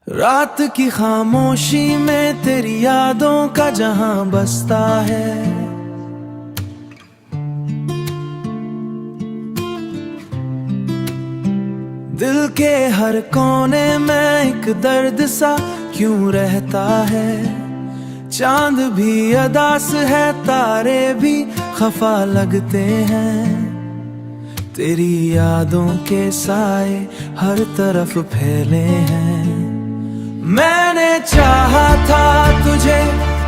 रात की खामोशी में तेरी यादों का जहां बसता है। दिल के हर कोने में एक दर्द सा क्यों रहता है। चांद भी अदास है, तारे भी खफा लगते हैं। तेरी यादों के साए हर तरफ फैले हैं। मैंने चाहा था तुझे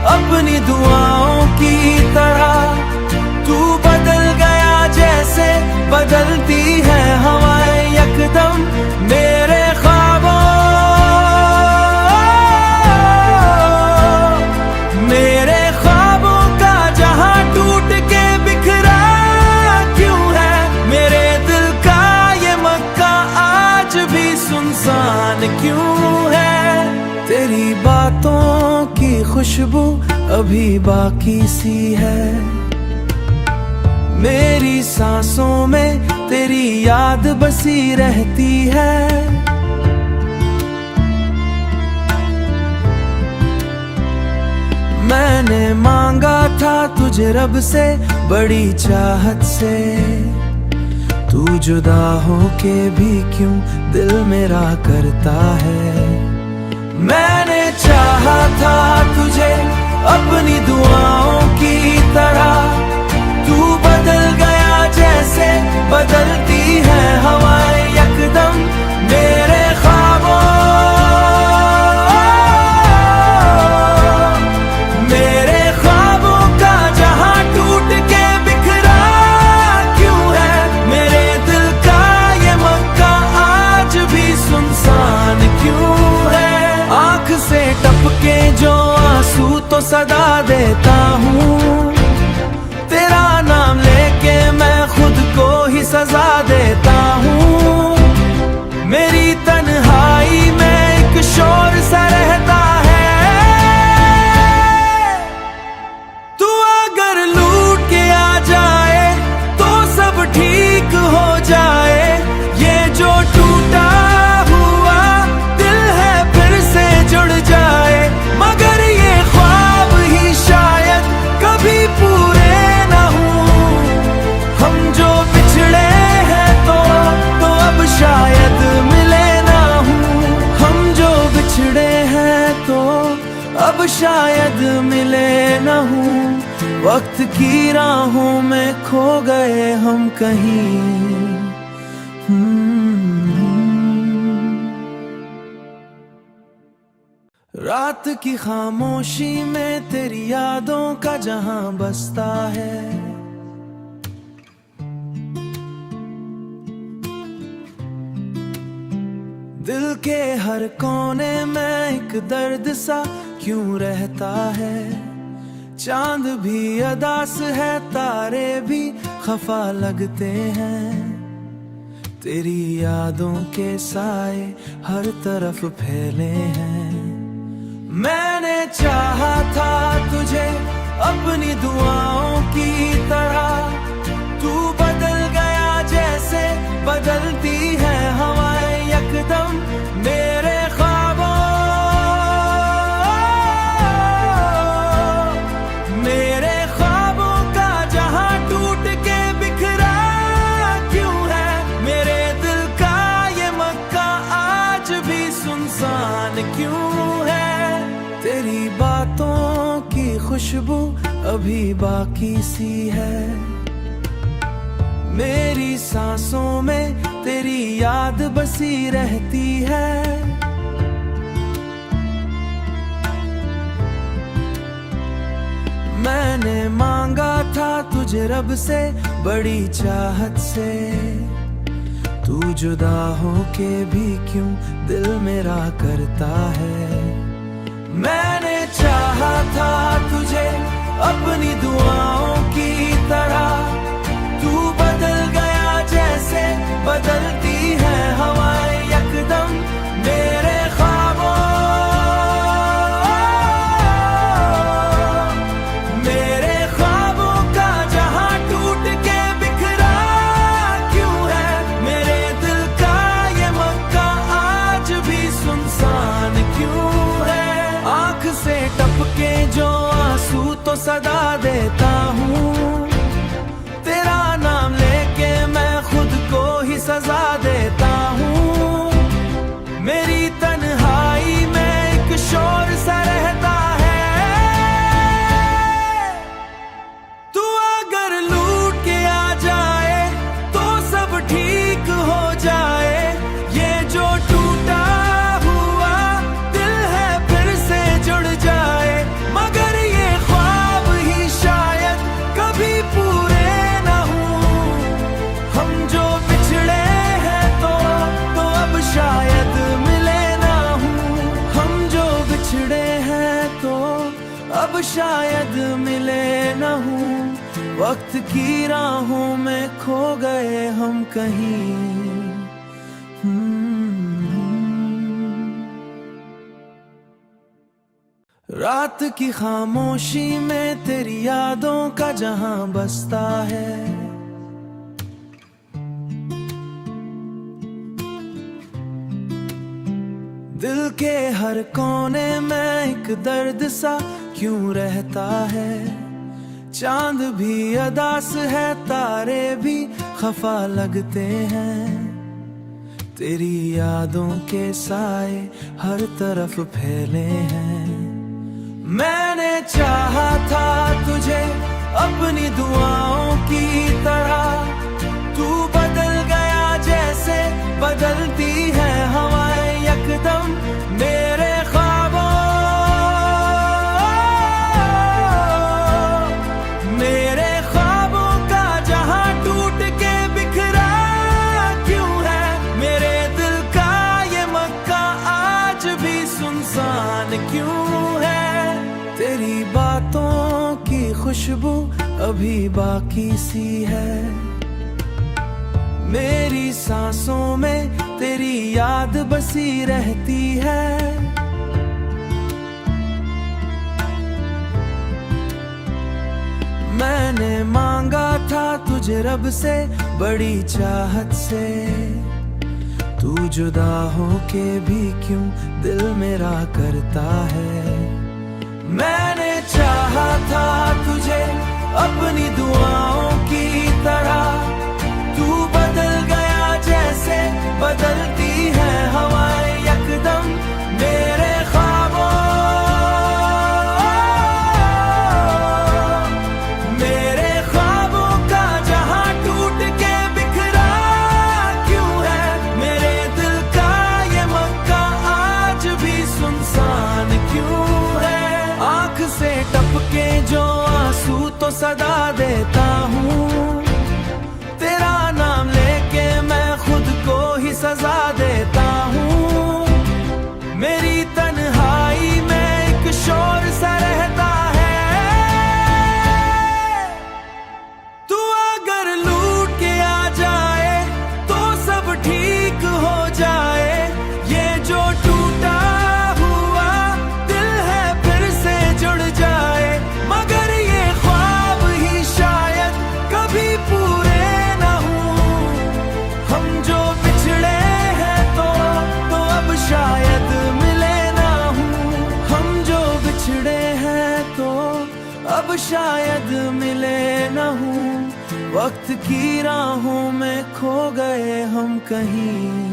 अपनी दुआओं की तरह, तू बदल गया जैसे बदलती है हवाएं यकदम मेरे ख्वाबों। मेरे ख्वाबों का जहां टूट के बिखरा क्यों है, मेरे दिल का ये मक्का आज भी सुनसान क्यों है। तेरी बातों की खुशबू अभी बाकी सी है। मेरी सांसों में तेरी याद बसी रहती है। मैंने मांगा था तुझे रब से बड़ी चाहत से, तू जुदा होके भी क्यों दिल मेरा करता है। मैंने चाहा था तुझे अपनी दुआओं की तरह, तू बदल गया जैसे बदलती है हवाएं यकदम मेरे ख्वाबों। मेरे ख्वाबों का जहां टूट के बिखरा क्यों है, मेरे दिल का ये मक्का आज भी सुनसान क्यों है। आंख से टपके जो आंसू तो सदा देता हूँ, तेरा नाम लेके मैं खुद को ही सजा देता हूँ। मेरी तन्हाई में एक शोर सा रहता है, तू अगर लूट के आ जाए तो सब ठीक हो जाए। ये जो टूटा हुआ दिल है फिर से जुड़ जाए, मगर ये ख्वाब ही शायद कभी पूरे न हों। हम जो बिछड़े हैं तो अब शायद मिले ना हूँ। हम जो बिछड़े हैं तो अब शायद मिले न हूँ। वक्त की राहों में खो गए हम कहीं। रात की खामोशी में तेरी यादों का जहां बसता है। दिल के हर कोने में एक दर्द सा क्यों रहता है। चांद भी अदास है, तारे भी खफा लगते हैं। तेरी यादों के साए हर तरफ फैले हैं। मैंने चाहा था तुझे अपनी दुआओं की तरह, तू बदल गया जैसे बदलती है हवाएं यकदम मेरे ख्वाबों। मेरे ख्वाबों का जहां टूट के बिखरा क्यों है, मेरे दिल का ये मक्का आज भी सुनसान क्यों है। तेरी बातों की खुशबू अभी बाकी सी है। मेरी सांसों में तेरी याद बसी रहती है। मैंने मांगा था तुझे रब से बड़ी चाहत से, तू जुदा होके भी क्यों दिल मेरा करता है। मैंने चाहा था तुझे अपनी दुआओं की तरह, तू बदल गया जैसे बदलती है हवाएं यकदम मेरे ख्वाबों। मेरे ख्वाबों का जहां टूट के बिखरा क्यों है, मेरे दिल का ये मक्का आज भी सुनसान टपके जो आंसू तो सदा देता हूँ, तेरा नाम लेके मैं खुद को ही सजा देता हूँ। मेरी तन्हाई में एक शोर सा रहता है, तू अगर लूट के आ जाए तो सब ठीक हो जाए। ये जो टूटा हुआ दिल है फिर से जुड़ जाए, मगर ये ख्वाब ही शायद कभी पूरे ना हो। हम जो बिछड़े हैं तो अब शायद मिले ना हूँ। हम जो बिछड़े हैं तो अब शायद मिले ना हूँ। वक्त की राहों में खो गए हम कहीं। रात की खामोशी में तेरी यादों का जहां बसता है, दिल के हर कोने में एक दर्द सा क्यों रहता है। चांद भी अदास है, तारे भी खफा लगते हैं। तेरी यादों के साए हर तरफ फैले हैं। मैंने चाहा था तुझे अपनी दुआओं की तरह, तू बदल गया जैसे बदलती है हवाएं यकदम। मेरे ख्वाबों का जहां टूट के बिखरा क्यों है, मेरे दिल का ये मक्का आज भी सुनसान क्यों है। तेरी बातों की खुशबू अभी बाकी सी है, मेरी सांसों में तेरी याद बसी रहती है। मैंने मांगा था तुझे रब से बड़ी चाहत से, तू जुदा होके भी क्यों दिल मेरा करता है। मैंने चाहा था तुझे अपनी दुआओं की तरह, तू बदल गया जैसे बदलती है हवाएं यकदम। मेरे ख्वाबों का जहां टूट के बिखरा क्यों है, मेरे दिल का ये मक्का आज भी सुनसान क्यों है। आंख से टपके जो आंसू तो सदा देता हूँ, तेरा नाम लेके मैं खुद को ही सजा देता हूँ। मेरी तन्हाई में एक शोर सा रहता है, तू अगर लूट के आ जाए तो सब ठीक हो जाए। ये जो टूटा हुआ दिल है फिर से जुड़ जाए, मगर ये ख्वाब ही शायद कभी पूरे ना हो। हम जो बिछड़े हैं तो अब शायद मिले ना हूँ। हम जो बिछड़े हैं तो अब शायद मिले ना हूँ। वक्त की राहों में खो गए हम कहीं।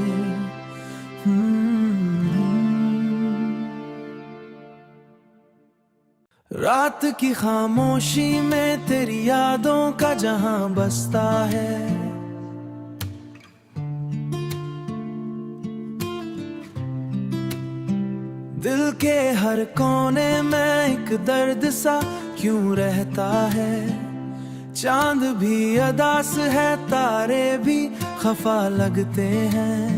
रात की खामोशी में तेरी यादों का जहां बसता है, दिल के हर कोने में एक दर्द सा क्यों रहता है। चांद भी अदास है, तारे भी खफा लगते हैं।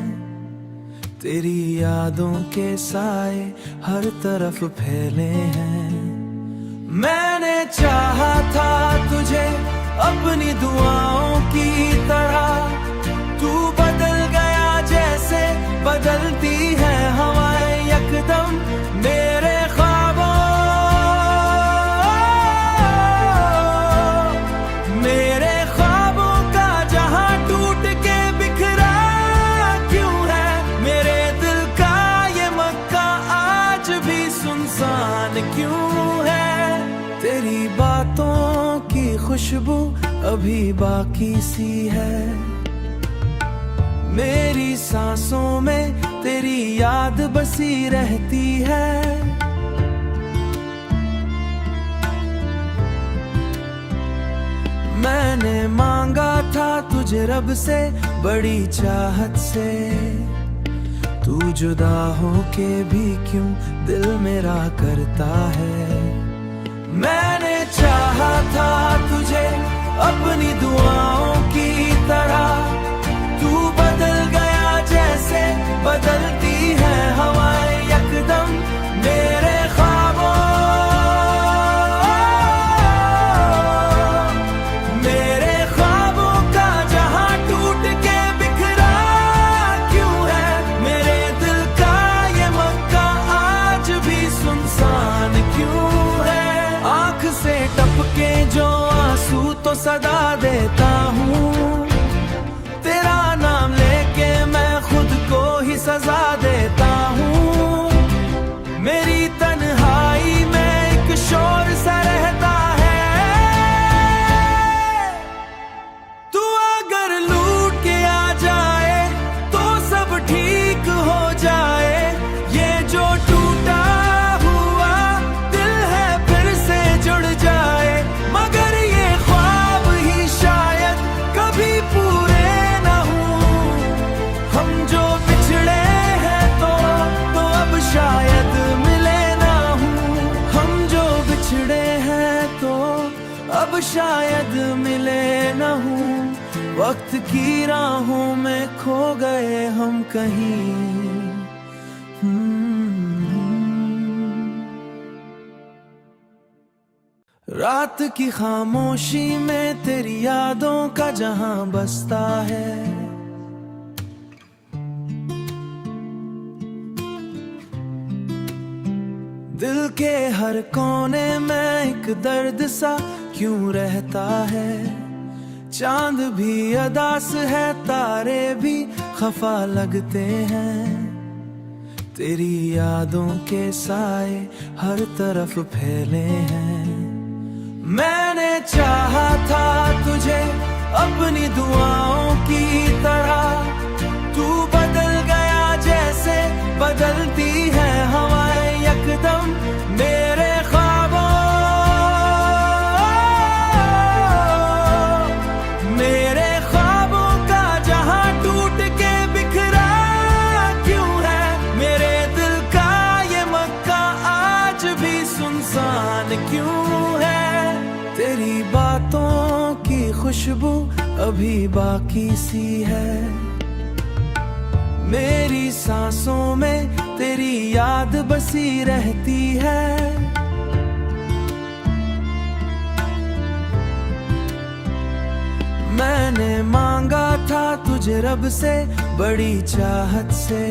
तेरी यादों के साए हर तरफ फैले हैं। मैंने चाहा था तुझे अपनी दुआओं की तरह, तू बदल गया जैसे बदलती है हवाएं यकदम। मेरे ख्वाबों का जहां टूट के बिखरा क्यों है, मेरे दिल का ये मक्का आज भी सुनसान क्यों खुशबू अभी बाकी सी है। मेरी सांसों में तेरी याद बसी रहती है। मैंने मांगा था तुझे रब से बड़ी चाहत से, तू जुदा होके भी क्यों दिल मेरा करता है। मैंने चाहा था तुझे अपनी दुआओं की तरह, तू बदल गया जैसे बदलती है हवाएं यकदम मेरे ख्वाबों। मेरे ख्वाबों का जहां टूट के बिखरा क्यों है, मेरे दिल का ये मक्का आज भी सुनसान क्यों है। आंख से टपके जो आंसू तो सदा देता हूँ, तेरा नाम लेके मैं खुद को ही सजा देता हूँ। मेरी तन्हाई में एक शोर सा रहता है, तू अगर लूट के आ जाए तो सब ठीक हो जाए। ये जो टूटा हुआ दिल है फिर से जुड़ जाए, मगर ये ख्वाब ही शायद कभी पूरे न हो। हम जो बिछड़े हैं तो अब शायद मिले ना हूँ। हम जो बिछड़े हैं तो अब शायद मिले न हूँ। वक्त की राहों में खो गए हम कहीं। रात की खामोशी में तेरी यादों का जहां बसता है। दिल के हर कोने में एक दर्द सा क्यों रहता है। चांद भी अदास है, तारे भी खफा लगते हैं। तेरी यादों के साए हर तरफ फैले हैं। मैंने चाहा था तुझे अपनी दुआओं की तरह, तू बदल गया जैसे बदलती है हवाएं यकदम मेरे ख्वाबों। मेरे ख्वाबों का जहां टूट के बिखरा क्यों है, मेरे दिल का ये मक्का आज भी सुनसान क्यों है। तेरी बातों की खुशबू अभी बाकी सी है। मेरी सांसों में तेरी याद बसी रहती है। मैंने मांगा था तुझे रब से बड़ी चाहत से,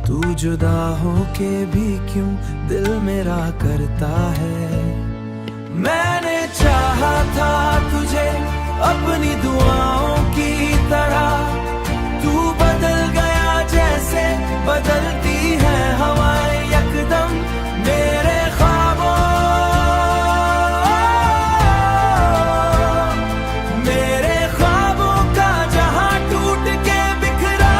तू जुदा होके भी क्यों दिल मेरा करता है। मैंने चाहा था तुझे अपनी दुआओं की तरह, तू बदल गया जैसे बदलती है हवाएं यकदम मेरे ख्वाबों। मेरे ख्वाबों का जहां टूट के बिखरा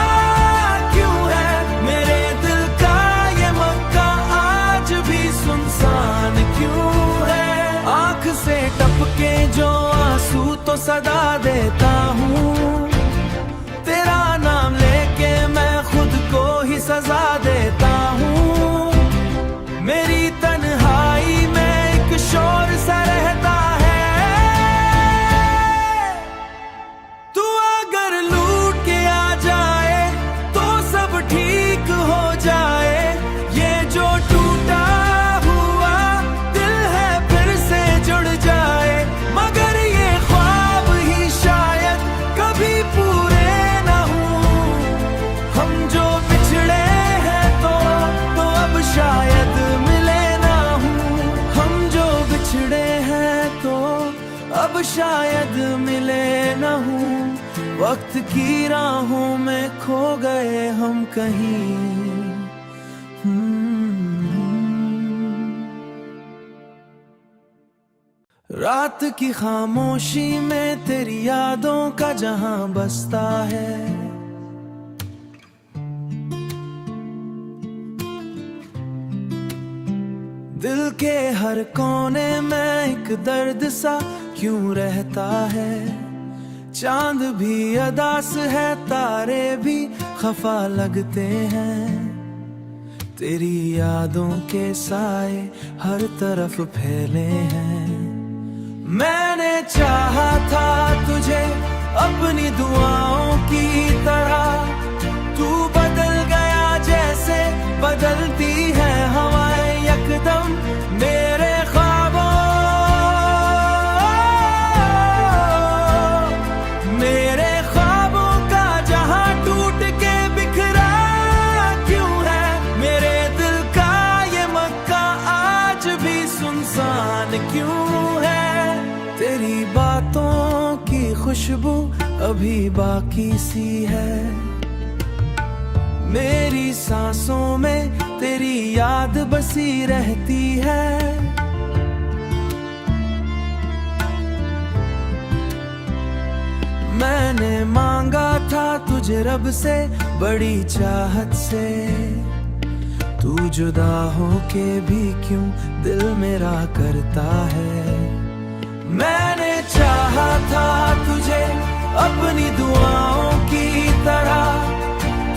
क्यों है, मेरे दिल का ये मक्का आज भी सुनसान क्यों है। आंख से टपके जो आंसू तो सदा देता हूँ, तेरा नाम लेके मैं खुद को ही सजा देता हूँ। मेरी तन्हाई में एक शोर सा रहता है, तू अगर लूट के आ जाए तो सब ठीक हो जाए। ये जो टूटा हुआ दिल है फिर से जुड़ जाए, मगर ये ख्वाब ही शायद कभी पूरे न हो। हम जो बिछड़े हैं तो अब शायद मिले ना हूँ। हम जो बिछड़े हैं तो अब शायद मिले न हूँ। वक्त की राहों में खो गए हम कहीं। रात की खामोशी में तेरी यादों का जहां बसता है। दिल के हर कोने में एक दर्द सा क्यों रहता है। चांद भी अदास है, तारे भी खफा लगते हैं। तेरी यादों के साए हर तरफ फैले हैं। मैंने चाहा था तुझे अपनी दुआओं की तरह, तू बदल गया जैसे बदलती है हवाएं यकदम मेरे ख्वाबों। मेरे ख्वाबों का जहां टूट के बिखरा क्यों है, मेरे दिल का ये मक्का आज भी सुनसान क्यों है। तेरी बातों की खुशबू अभी बाकी सी है, मेरी सांसों में तेरी याद बसी रहती है। मैंने मांगा था तुझे रब से बड़ी चाहत से, तू जुदा होके भी क्यों दिल मेरा करता है। मैंने चाहा था तुझे अपनी दुआओं की तरह,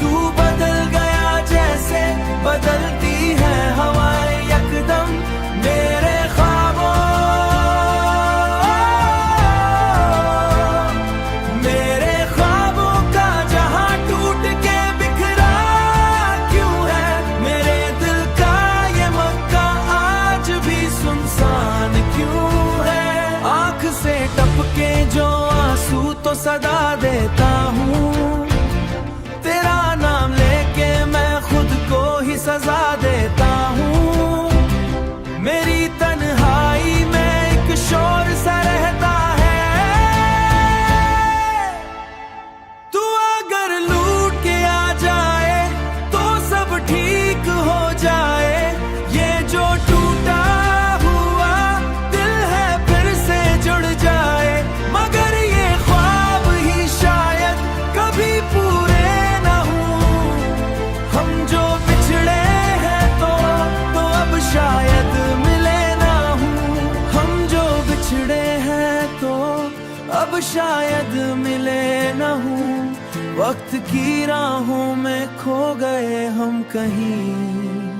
तू बदल गया जैसे बदलती है हवाएं यकदम मेरे ख्वाबों। मेरे ख्वाबों का जहां टूट के बिखरा क्यों है, मेरे दिल का ये मक्का आज भी सुनसान क्यों है। आंख से टपके जो आंसू तो सदा देता हूँ, तेरा नाम लेके मैं खुद को ही सजा देता हूँ। मेरी तन्हाई में एक शोर सा रहता है, तू अगर लूट के आ जाए तो सब ठीक हो जाए। ये जो टूटा हुआ दिल है फिर से जुड़ जाए, मगर ये ख्वाब ही शायद कभी पूरे ना हो। हम जो बिछड़े हैं तो अब शायद मिले ना हूँ। हम जो बिछड़े हैं तो अब शायद मिले ना हूँ। वक्त की राहों में खो गए हम कहीं।